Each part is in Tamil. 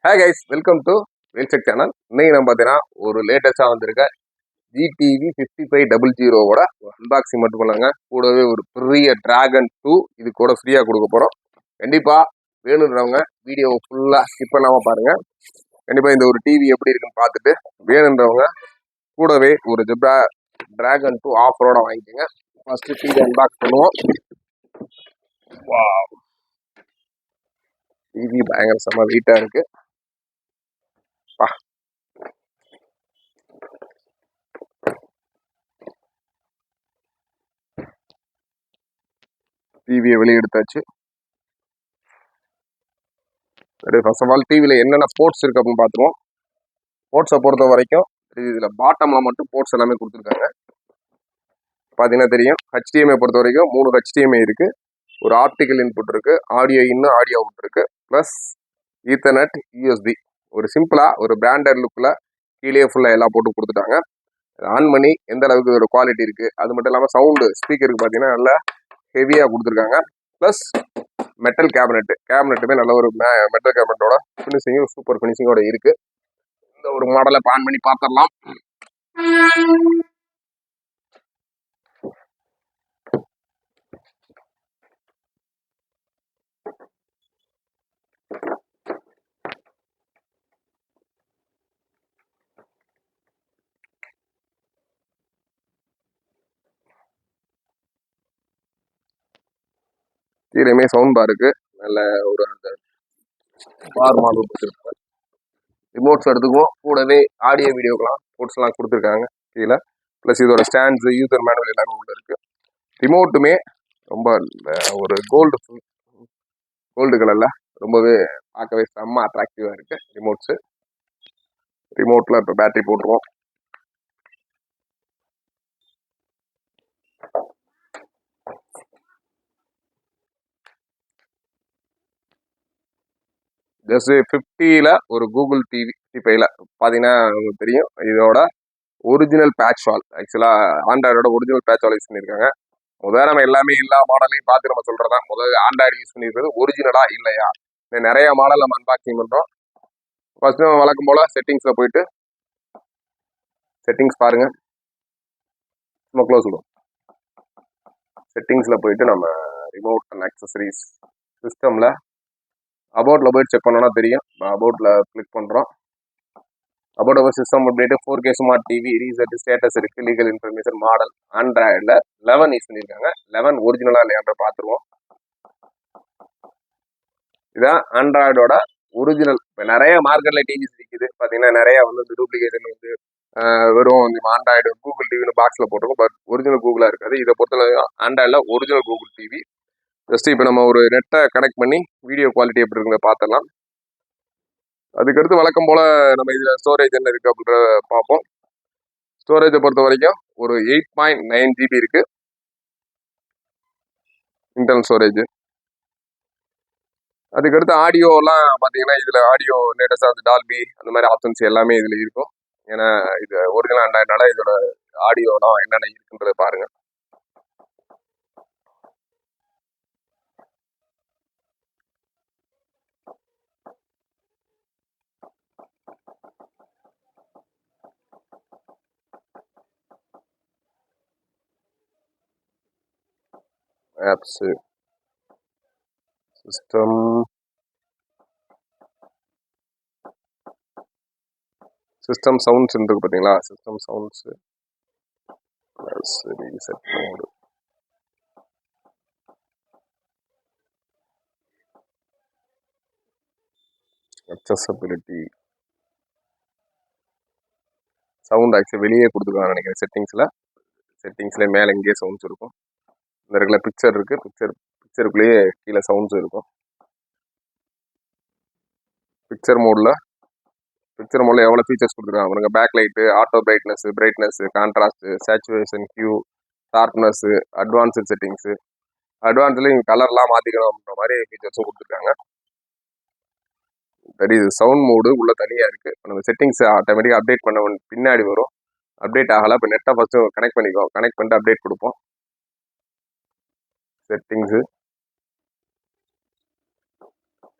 ஹே கைஸ், வெல்கம் டு வேல்செக் சேனல். இன்னைக்கு நம்ம பார்த்தீங்கன்னா ஒரு லேட்டஸ்டாக வந்திருக்க GTV 5500 அன்பாக்சிங் மட்டும் பண்ணாங்க. கூடவே ஒரு பெரிய டிராகன் 2 இது கூட ஃப்ரீயாக கொடுக்க போகிறோம். கண்டிப்பாக வேணுன்றவங்க வீடியோவை ஃபுல்லாக ஸ்கிப் பண்ணாமல் பாருங்கள். கண்டிப்பாக இந்த ஒரு டிவி எப்படி இருக்குன்னு பார்த்துட்டு வேணுன்றவங்க கூடவே ஒரு டிராகன் 2 ஆஃபரோட வாங்கிக்கோங்க. ஃபர்ஸ்ட் டிவி அன்பாக்ஸ் பண்ணுவோம். டிவி பயங்கர செம்ம வெயிட்டாக இருக்குது. டிவியை வெளியெடுத்தாச்சு. சரி, ஃபர்ஸ்ட் ஆஃப் ஆல் டிவியில் என்னென்ன போர்ட்ஸ் இருக்குது அப்படின்னு பார்த்துருவோம். போர்ட்ஸை பொறுத்த வரைக்கும் இதில் பாட்டமில் மட்டும் போர்ட்ஸ் எல்லாமே கொடுத்துருக்காங்க. பார்த்தீங்கன்னா தெரியும். HDMI பொறுத்த வரைக்கும் 3 HDMI இருக்குது. ஒரு ஆப்டிக்கல் இன்புட் இருக்குது, ஆடியோ இன்னும் ஆடியோ அவுட் இருக்குது, ப்ளஸ் ஈத்தர்நெட் USB. ஒரு சிம்பிளாக ஒரு பிராண்டட் லுக்கில் கீழே ஃபுல்லாக எல்லாம் போட்டு கொடுத்துட்டாங்க. ஆன் பண்ணி எந்த அளவுக்கு ஒரு குவாலிட்டி இருக்குது, அது மட்டும் இல்லாமல் சவுண்டு ஸ்பீக்கருக்கு பார்த்தீங்கன்னா நல்லா ஹெவியாக கொடுத்துருக்காங்க. ப்ளஸ் மெட்டல் கேபினெட்டுமே நல்ல ஒரு மெட்டல் கேபினெட்டோட ஃபினிஷிங்கும் சூப்பர் ஃபினிஷிங்கோட இருக்குது. இந்த ஒரு மாடலை ஆன் பண்ணி பார்த்துடலாம். கீழேயுமே சவுண்ட் பார் இருக்கு. நல்ல ஒரு பார் மாடல் கொடுத்துருக்காங்க. ரிமோட்ஸ் எடுத்துக்குவோம். கூடவே ஆடியோ வீடியோக்கெல்லாம் போர்ட்ஸ்லாம் கொடுத்துருக்காங்க கீழே. ப்ளஸ் இதோட ஸ்டாண்ட்ஸ், யூசர் மேனுவல் எல்லாமே உள்ள இருக்கு. ரிமோட்டுமே ரொம்ப ஒரு கோல்டு கலர்ல ரொம்பவே பார்க்கவே செம்ம அட்ராக்டிவா இருக்கு ரிமோட்ஸு. ரிமோட்ல இப்போ பேட்டரி போட்டுருவோம். ஜஸ்ட் 50ல ஒரு கூகுள் டிவி 55ல பார்த்தீங்கன்னா உங்களுக்கு தெரியும். இதோட ஒரிஜினல் பேட்ச் வால், ஆக்சுவலாக ஆண்ட்ராய்டோட ஒரிஜினல் பேட்ச் வால் யூஸ் பண்ணியிருக்காங்க. முதல்ல நம்ம எல்லாமே எல்லா மாடலையும் பார்த்து நம்ம சொல்கிறதா, முதல்ல ஆண்ட்ராய்டு யூஸ் பண்ணியிருக்கிறது ஒரிஜினலா இல்லையா. நிறைய மாடல் நம்ம அன்பாக்சிங் பண்ணுறோம். ஃபர்ஸ்ட் நம்ம வழக்கம் போல் செட்டிங்ஸில் போயிட்டு செட்டிங்ஸ் பாருங்க. நம்ம க்ளோஸ் பண்ணுவோம். செட்டிங்ஸில் போயிட்டு நம்ம ரிமோட் அண்ட் ஆக்சசரிஸ் சிஸ்டமில் அபவுட்டில் போயிட்டு செக் பண்ணோன்னா தெரியும். அபவுட்டில் கிளிக் பண்ணுறோம். About our system update 4K smart TV reset status இருக்குது, லீகல் இன்ஃபர்மேஷன், மாடல் ஆண்ட்ராய்டில் 11 யூஸ் பண்ணியிருக்காங்க. 11 ஒரிஜினலாக இல்லையான்ற பார்த்துருவோம். இதான் ஆண்ட்ராய்டோட ஒரிஜினல். இப்போ நிறைய மார்க்கெட்டில் டிவிஸ் விற்கிது பார்த்தீங்கன்னா, நிறைய வந்து டூப்ளிகேஷன் வந்து வெறும் இந்த ஆண்ட்ராய்டு கூகுள் டிவின்னு பாக்ஸில் போட்டிருக்கோம். பட் ஒரிஜினல் கூகுளாக இருக்காது. இதை பொறுத்தவரைக்கும் ஆண்ட்ராய்டில் ஒரிஜினல் கூகுள் டிவி. ஜஸ்ட் இப்போ நம்ம ஒரு நெட்டை கனெக்ட் பண்ணி வீடியோ குவாலிட்டி எப்படி இருக்குங்க பார்த்துடலாம். அதுக்கடுத்து வழக்கம் போல் நம்ம இதில் ஸ்டோரேஜ் என்ன இருக்குது அப்படின்றத பார்ப்போம். ஸ்டோரேஜை பொறுத்த வரைக்கும் ஒரு 8.9 GB இருக்குது இன்டர்னல் ஸ்டோரேஜ். அதுக்கடுத்து ஆடியோலாம் பார்த்தீங்கன்னா, இதில் ஆடியோ லேட்டஸ்டாக வந்து டால்பி அந்த மாதிரி ஆப்ஷன்ஸ் எல்லாமே இதில் இருக்கும். ஏன்னா இது ஒரிஜினல் ஆண்ட்ராய்டுனால இதோட ஆடியோலாம் என்னென்ன இருக்குன்றதை பாருங்க. ஆப்ஸு, சிஸ்டம், சவுண்ட்ஸ் இருக்கு பார்த்தீங்களா. சிஸ்டம் சவுண்ட்ஸு, சரி, set mode, accessibility, sound actually வெளியே கொடுத்துருக்காங்க நினைக்கிறேன். செட்டிங்ஸில் மேலே இங்கேயே சவுண்ட்ஸ் இருக்கும். இந்த இருக்கிற பிக்சர் இருக்குது, பிக்சருக்குள்ளேயே கீழே சவுண்ட்ஸ் இருக்கும். பிக்சர் மோடில் எவ்வளோ ஃபீச்சர்ஸ் கொடுத்துருக்காங்க பாருங்க. Back light, auto brightness, contrast, saturation, hue, sharpness, advanced settings. அட்வான்ஸ்லேயும் கலர்லாம் மாற்றிக்கணும் அப்படின்ற மாதிரி ஃபீச்சர்ஸும் கொடுத்துருக்காங்க. சரி, இது சவுண்ட் மோடு உள்ள தனியாக இருக்குது. நம்ம செட்டிங்ஸ் ஆட்டோமேட்டிக்காக அப்டேட் பண்ண பின்னாடி வரும். அப்டேட் ஆகலை. இப்போ நெட்டை ஃபஸ்ட்டு கனெக்ட் பண்ணிட்டு அப்டேட் கொடுப்போம். செட்டிங்ஸு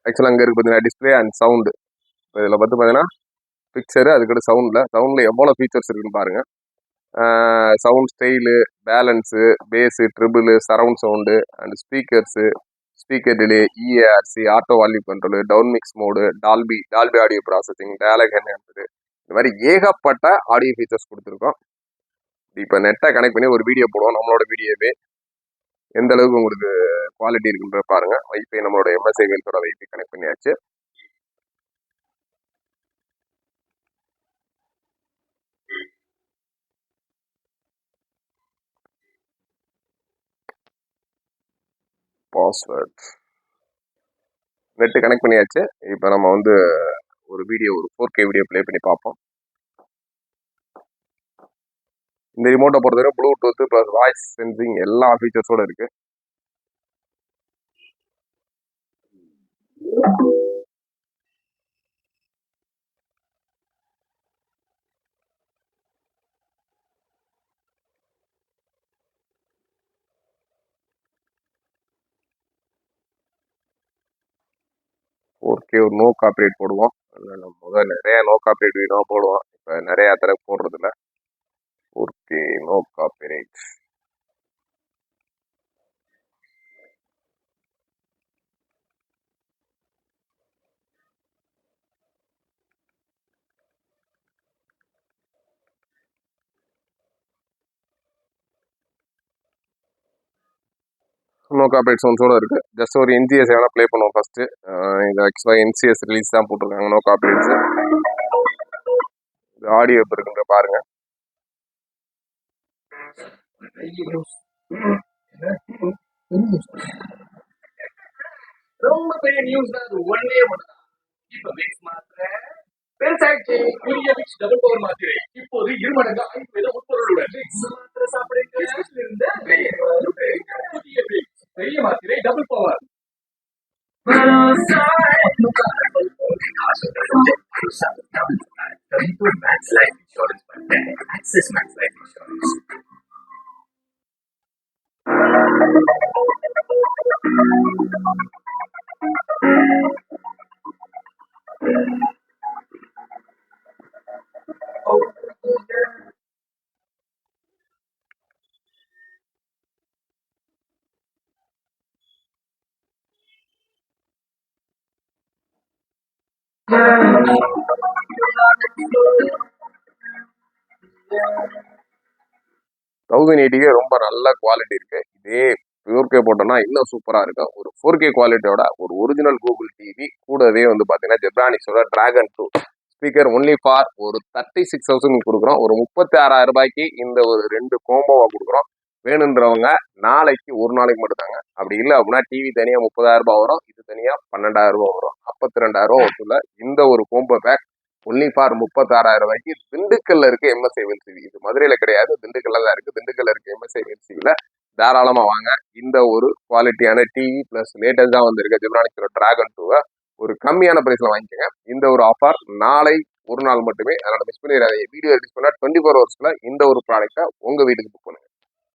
ஆக்சுவலாக அங்கே இருக்குது பார்த்தீங்கன்னா, டிஸ்பிளே அண்ட் சவுண்டு. இதில் பார்த்து பார்த்தீங்கன்னா பிக்சரு, அதுக்கடுத்து சவுண்டில் எவ்வளோ ஃபீச்சர்ஸ் இருக்குன்னு பாருங்கள். Sound style, balance, bass, treble, surround sound and speakers, speaker delay, EARC, auto volume control, down mix mode, Dolby audio processing, dialogue enhancer, இந்த மாதிரி ஏகப்பட்ட ஆடியோ ஃபீச்சர்ஸ் கொடுத்துருக்கோம். இப்போ நெட்டை கனெக்ட் பண்ணி ஒரு வீடியோ போடுவோம். நம்மளோட வீடியோவே எந்த அளவுக்கு உங்களுக்கு குவாலிட்டி இருக்குன்ற பாருங்க. வைஃபை நம்மளோட எம்எஸ்ஐ வேல்ஸோட வைஃபை கனெக்ட் பண்ணியாச்சு. பாஸ்வேர்ட் நெட்டு கனெக்ட் பண்ணியாச்சு. இப்போ நம்ம வந்து ஒரு 4K வீடியோ ப்ளே பண்ணி பார்ப்போம். இந்த ரிமோட்டை பொறுத்தவரை ப்ளூடூத் ப்ளஸ் வாய்ஸ் சென்சிங் எல்லா ஃபீச்சர்ஸோட இருக்கு. ஒரு நோ காப்பிரைட் போடுவோம். முதல்ல நிறைய நோ காப்பிரைட் வீடியோ போடுவோம். இப்போ நிறைய தடவை போடுறதில்ல. 4K no copyright. No copyright சவுண்ட்ஸோட இருக்கு. ஜஸ்ட் ஒரு NCS வேணா ப்ளே பண்ணுவோம் ஃபர்ஸ்ட். இது ஆக்சுவலாக NCS ரிலீஸ் தான் போட்டிருக்காங்க நோ காப்பிரைட்ஸ். ஆடியோ இப்போ இருக்குன்ற பாருங்க. ரொம்ப பெரிய நியூஸ் தான். அது ஒன்னே மட்டும் இப்ப விக்ஸ் மாத்திரை பெருசாயிடுச்சு. புதிய விக்ஸ் டபுள் பவர் மாத்திரை இப்போது 2 மடங்கு ஆயுர்வேத உட்பொருளுடன் விக்ஸ் மாத்திரை சாப்பிடுங்க. புதிய விக்ஸ் பெரிய மாத்திரை டபுள் பவர். ரொம்ப நல்ல குவாலிட்டி இருக்கு. இதே 4K போட்டோம்னா இன்னும் சூப்பரா இருக்கும். ஒரு 4K குவாலிட்டியோட ஒரு ஒரிஜினல் கூகுள் டிவி கூடவே வந்து பாத்தீங்கன்னா ஜெப்ரானிக்ஸோட டிராகன் 2 ஸ்பீக்கர் ஒன்லி ஃபார் ஒரு 36,000 கொடுக்குறோம். ஒரு 36,000 ரூபாய்க்கு இந்த ஒரு 2 கோம்போவா கொடுக்குறோம். வேணுன்றவங்க நாளைக்கு ஒரு நாளைக்கு மட்டும் தாங்க. அப்படி இல்லை அப்படின்னா டிவி தனியா 30,000 ரூபாய் வரும், இது தனியா 12,000 ரூபாய் வரும். 52,000 ஒருத்துல இந்த ஒரு கோம்போ பேக் ஒன்லி ஃபார் 36,000 ரூபாய்க்கு திண்டுக்கல்ல இருக்கு எம்எஸ்ஐ வெல்சிவி. இது மதுரையில கிடையாது, திண்டுக்கல்ல தான் இருக்கு. திண்டுக்கல்ல இருக்கு எம்எஸ்ஐ வெல்சிவில தாராளமா வாங்க. இந்த ஒரு குவாலிட்டியான டிவி பிளஸ் லேட்டஸ்டா வந்திருக்க ஜெப்ரானிக்ஸோட டிராகன் 2 ஒரு கம்மியான பிரைஸ்ல வாங்கிக்கோங்க. இந்த ஒரு ஆஃபர் நாளை ஒரு நாள் மட்டுமே, அதனால மிஸ் பண்ணிடாதீங்க. வீடியோ ரிலீஸ் பண்ணா 24 ஹவர்ஸ்ல இந்த ஒரு ப்ராடக்டை உங்க வீட்டுக்கு புக் பண்ணுங்க.